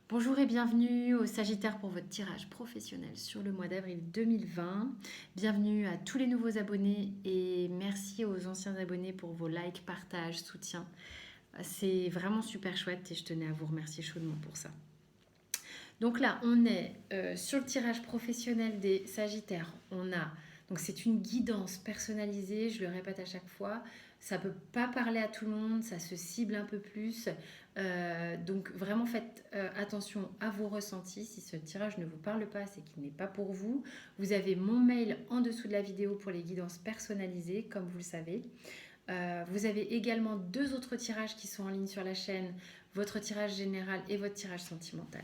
Bonjour et bienvenue au Sagittaire pour votre tirage professionnel sur le mois d'avril 2020. Bienvenue à tous les nouveaux abonnés et merci aux anciens abonnés pour vos likes, partages, soutiens. C'est vraiment super chouette et je tenais à vous remercier chaudement pour ça. Donc là, on est sur le tirage professionnel des Sagittaires. Donc c'est une guidance personnalisée, je le répète à chaque fois. Ça ne peut pas parler à tout le monde, ça se cible un peu plus. Donc vraiment faites attention à vos ressentis. Si ce tirage ne vous parle pas, c'est qu'il n'est pas pour vous. Vous avez mon mail en dessous de la vidéo pour les guidances personnalisées, comme vous le savez. Vous avez également deux autres tirages qui sont en ligne sur la chaîne, votre tirage général et votre tirage sentimental.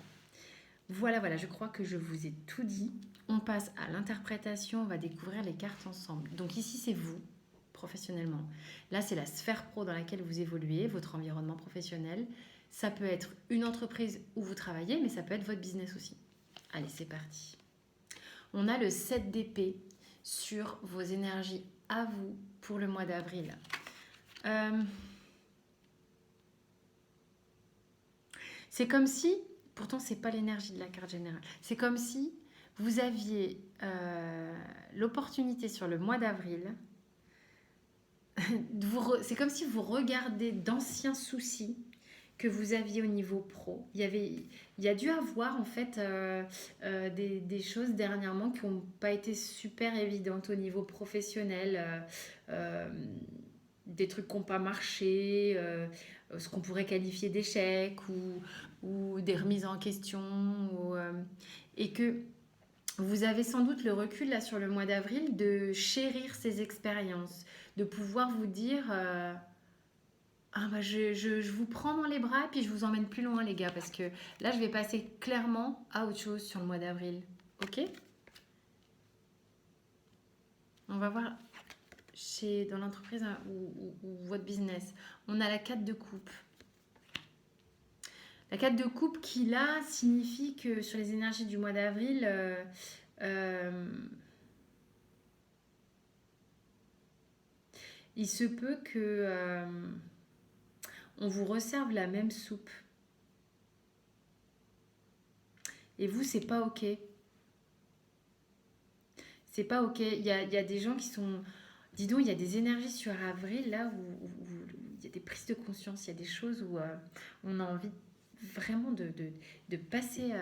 Voilà, je crois que je vous ai tout dit. On passe à l'interprétation, on va découvrir les cartes ensemble. Donc ici, c'est vous, professionnellement. Là, c'est la sphère pro dans laquelle vous évoluez, votre environnement professionnel. Ça peut être une entreprise où vous travaillez, mais ça peut être votre business aussi. Allez, c'est parti. On a le 7 d'épée sur vos énergies à vous pour le mois d'avril. C'est comme si, pourtant c'est pas l'énergie de la carte générale, c'est comme si vous aviez l'opportunité sur le mois d'avril, c'est comme si vous regardez d'anciens soucis que vous aviez au niveau pro. Il y a dû avoir en fait des choses dernièrement qui n'ont pas été super évidentes au niveau professionnel, des trucs qui n'ont pas marché, ce qu'on pourrait qualifier d'échec ou des remises en question, et que vous avez sans doute le recul là sur le mois d'avril de chérir ces expériences, de pouvoir vous dire ah bah je vous prends dans les bras et puis je vous emmène plus loin les gars parce que là je vais passer clairement à autre chose sur le mois d'avril. Ok. On va voir dans l'entreprise ou votre business. On a la 4 de coupe. La 4 de coupe qui là signifie que sur les énergies du mois d'avril, il se peut que on vous resserve la même soupe. Et vous, c'est pas ok. C'est pas ok. Il y a des gens qui sont. Dis donc, il y a des énergies sur avril là où il y a des prises de conscience, il y a des choses où on a envie vraiment de passer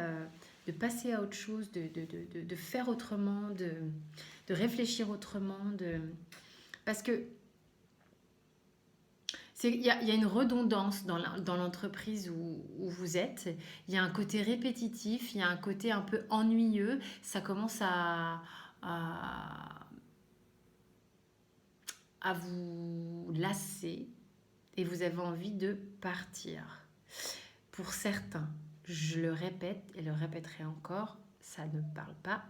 à autre chose, de faire autrement, de réfléchir autrement. Parce que il y a une redondance dans l'entreprise où vous êtes. Il y a un côté répétitif, il y a un côté un peu ennuyeux. Ça commence à, à vous lasser et vous avez envie de partir. Pour certains, je le répète et le répéterai encore, ça ne parle pas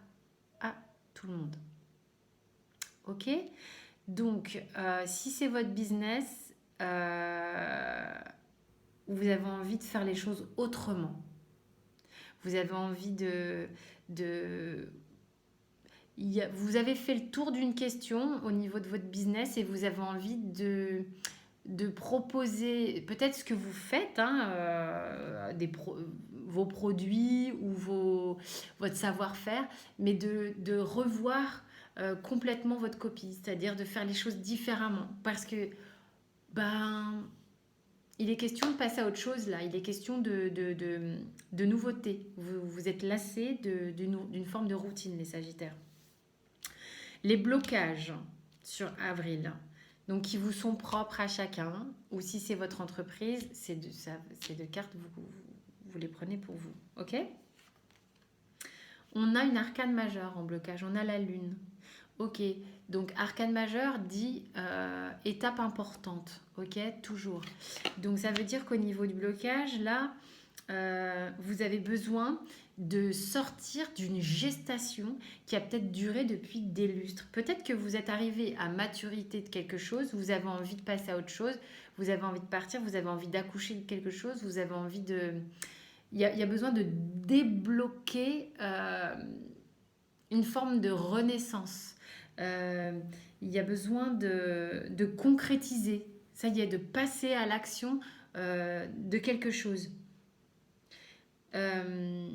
à tout le monde. Ok. Donc, si c'est votre business, vous avez envie de faire les choses autrement. Vous avez envie vous avez fait le tour d'une question au niveau de votre business et vous avez envie de proposer peut-être ce que vous faites, hein, vos produits ou votre savoir-faire, mais de revoir complètement votre copie, c'est-à-dire de faire les choses différemment. Parce que ben, il est question de passer à autre chose là, il est question de nouveauté. Vous êtes lassé d'une forme de routine, les Sagittaires. Les blocages sur avril, donc qui vous sont propres à chacun, ou si c'est votre entreprise, ces deux cartes, vous les prenez pour vous. Ok. On a une arcane majeure en blocage, on a la lune. Ok, donc arcane majeur dit étape importante, ok, toujours. Donc ça veut dire qu'au niveau du blocage, là, vous avez besoin de sortir d'une gestation qui a peut-être duré depuis des lustres. Peut-être que vous êtes arrivé à maturité de quelque chose, vous avez envie de passer à autre chose, vous avez envie de partir, vous avez envie d'accoucher de quelque chose, vous avez envie de... Il y a besoin de débloquer une forme de renaissance. Euh, il y a besoin de concrétiser, ça y est, de passer à l'action de quelque chose. euh,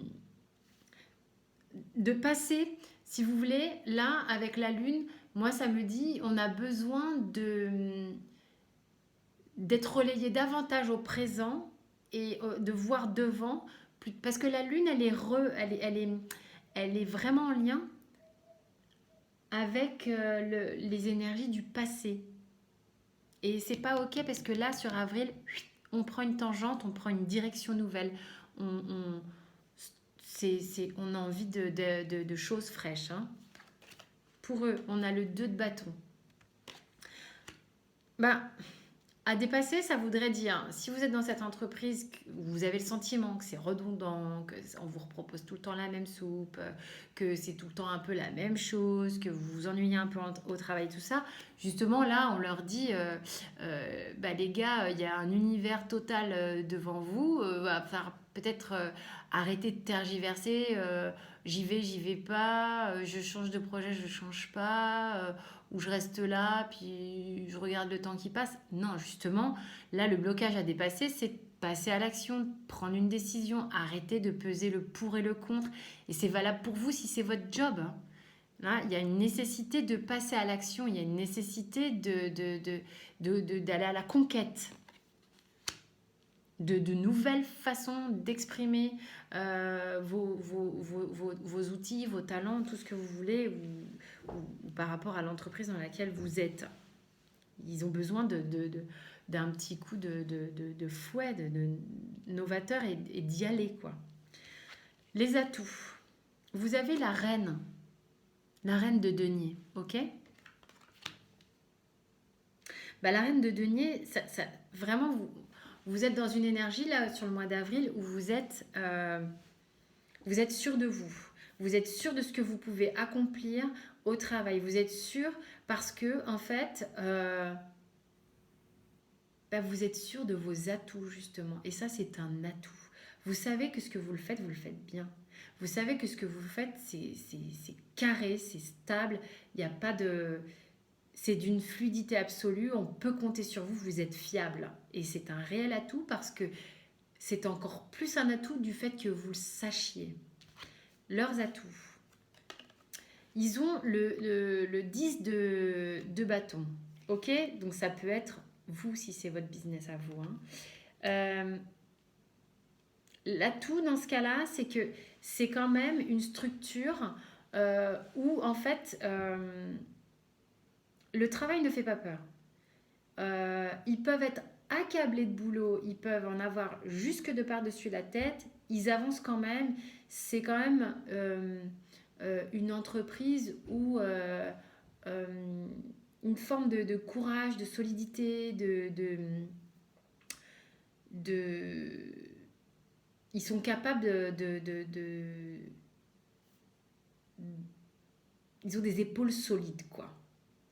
de passer, si vous voulez, là, avec la lune, moi, ça me dit, on a besoin d'être relayé davantage au présent et de voir devant, parce que la lune, elle est vraiment en lien avec les énergies du passé. Et c'est pas ok parce que là, sur avril, on prend une tangente, on prend une direction nouvelle. On, on a envie de choses fraîches. Hein. Pour eux, on a le 2 de bâton. Bah, à dépasser, ça voudrait dire, si vous êtes dans cette entreprise, vous avez le sentiment que c'est redondant, qu'on vous propose tout le temps la même soupe, que c'est tout le temps un peu la même chose, que vous vous ennuyez un peu au travail, tout ça, justement là, on leur dit, bah, les gars, il y a un univers total devant vous, va falloir peut-être arrêter de tergiverser, j'y vais pas, je change de projet, je change pas. Où je reste là, puis je regarde le temps qui passe. Non, justement, là, le blocage à dépasser, c'est passer à l'action, prendre une décision, arrêter de peser le pour et le contre. Et c'est valable pour vous si c'est votre job. Hein. Là, il y a une nécessité de passer à l'action, il y a une nécessité d'aller à la conquête de nouvelles façons d'exprimer vos outils, vos talents, tout ce que vous voulez, ou par rapport à l'entreprise dans laquelle vous êtes. Ils ont besoin d'un petit coup de fouet, de novateur et d'y aller, quoi. Les atouts. Vous avez la reine de denier, ok? Bah, la reine de denier, vraiment, vous êtes dans une énergie, là, sur le mois d'avril, où vous êtes sûr de vous. Vous êtes sûr de ce que vous pouvez accomplir au travail. Vous êtes sûr parce que, en fait, bah, vous êtes sûr de vos atouts, justement. Et ça, c'est un atout. Vous savez que ce que vous le faites bien. Vous savez que ce que vous faites, c'est carré, c'est stable. Il n'y a pas de... C'est d'une fluidité absolue. On peut compter sur vous. Vous êtes fiable. Et c'est un réel atout parce que c'est encore plus un atout du fait que vous le sachiez. Leurs atouts. Ils ont le 10 de bâton. Ok? Donc ça peut être vous si c'est votre business à vous. Hein. L'atout dans ce cas-là, c'est que c'est quand même une structure où en fait le travail ne fait pas peur. Ils peuvent être accablés de boulot, ils peuvent en avoir jusque de par-dessus la tête, ils avancent quand même. C'est quand même une entreprise où une forme de courage, de solidité, de ils sont capables ils ont des épaules solides, quoi.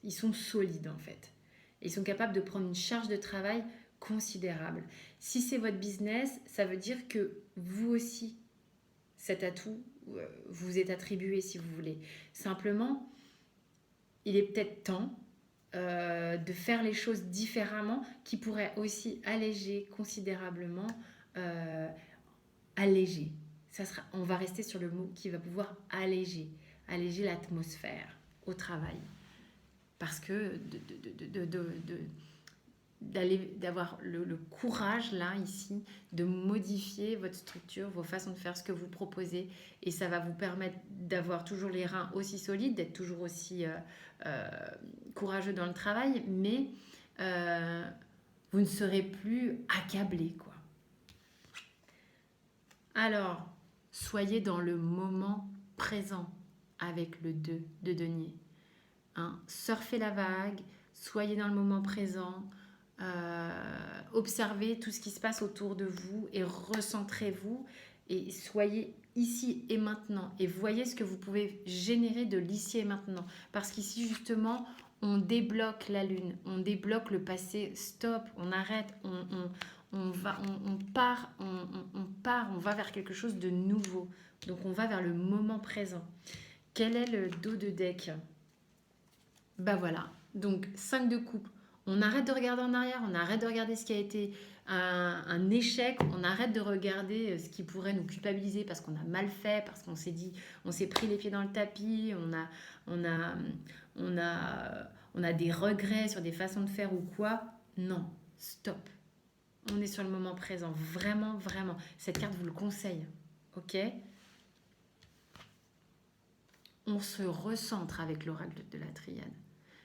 Ils sont solides, en fait. Et ils sont capables de prendre une charge de travail considérable. Si c'est votre business, ça veut dire que vous aussi, cet atout, vous est attribué, si vous voulez. Simplement, il est peut-être temps de faire les choses différemment, qui pourrait aussi alléger considérablement, alléger. On va rester sur le mot qui va pouvoir alléger l'atmosphère au travail. Parce que d'avoir le courage là, ici, de modifier votre structure, vos façons de faire, ce que vous proposez, et ça va vous permettre d'avoir toujours les reins aussi solides, d'être toujours aussi courageux dans le travail, mais vous ne serez plus accablé, quoi. Alors, soyez dans le moment présent avec le 2 de denier. Hein, surfez la vague, soyez dans le moment présent, observez tout ce qui se passe autour de vous et recentrez-vous et soyez ici et maintenant et voyez ce que vous pouvez générer de l'ici et maintenant. Parce qu'ici justement, on débloque la lune, on débloque le passé, stop, on arrête, on part, on va vers quelque chose de nouveau. Donc on va vers le moment présent. Quel est le dos de deck ? Bah voilà, donc 5 de coupe, On arrête de regarder en arrière, on arrête de regarder ce qui a été un échec, on arrête de regarder ce qui pourrait nous culpabiliser parce qu'on a mal fait, parce qu'on s'est dit, on s'est pris les pieds dans le tapis, on a, on a, on a des regrets sur des façons de faire ou quoi. Non, stop. On est sur le moment présent, vraiment, vraiment. Cette carte vous le conseille, ok? On se recentre avec l'oracle de la triade.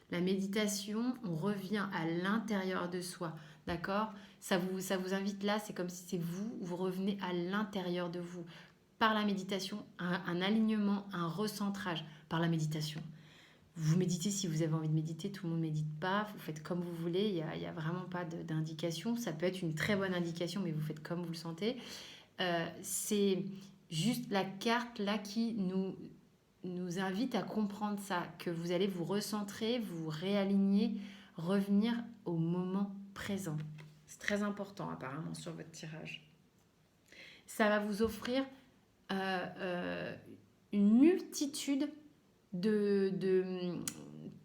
La méditation, on revient à l'intérieur de soi, d'accord? Ça vous invite là, c'est comme si c'est vous, vous revenez à l'intérieur de vous. Par la méditation, un alignement, un recentrage par la méditation. Vous méditez si vous avez envie de méditer, tout le monde ne médite pas, vous faites comme vous voulez, il y a vraiment pas d'indication. Ça peut être une très bonne indication, mais vous faites comme vous le sentez. C'est juste la carte là qui nous invite à comprendre ça, que vous allez vous recentrer, vous réaligner, revenir au moment présent. C'est très important apparemment sur votre tirage. Ça va vous offrir une multitude de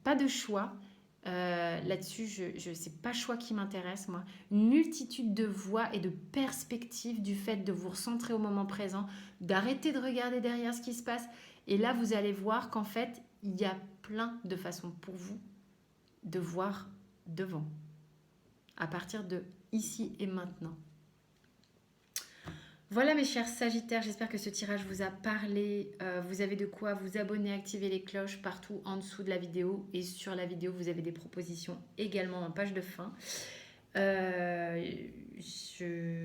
pas de choix. Là-dessus, c'est pas choix qui m'intéresse, moi. Une multitude de voies et de perspectives du fait de vous recentrer au moment présent, d'arrêter de regarder derrière ce qui se passe. Et là, vous allez voir qu'en fait, il y a plein de façons pour vous de voir devant, à partir de ici et maintenant. Voilà mes chers Sagittaires, j'espère que ce tirage vous a parlé. Vous avez de quoi vous abonner, activer les cloches partout en dessous de la vidéo. Et sur la vidéo, vous avez des propositions également en page de fin. Je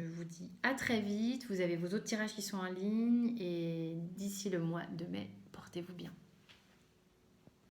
vous dis à très vite. Vous avez vos autres tirages qui sont en ligne. Et d'ici le mois de mai, portez-vous bien.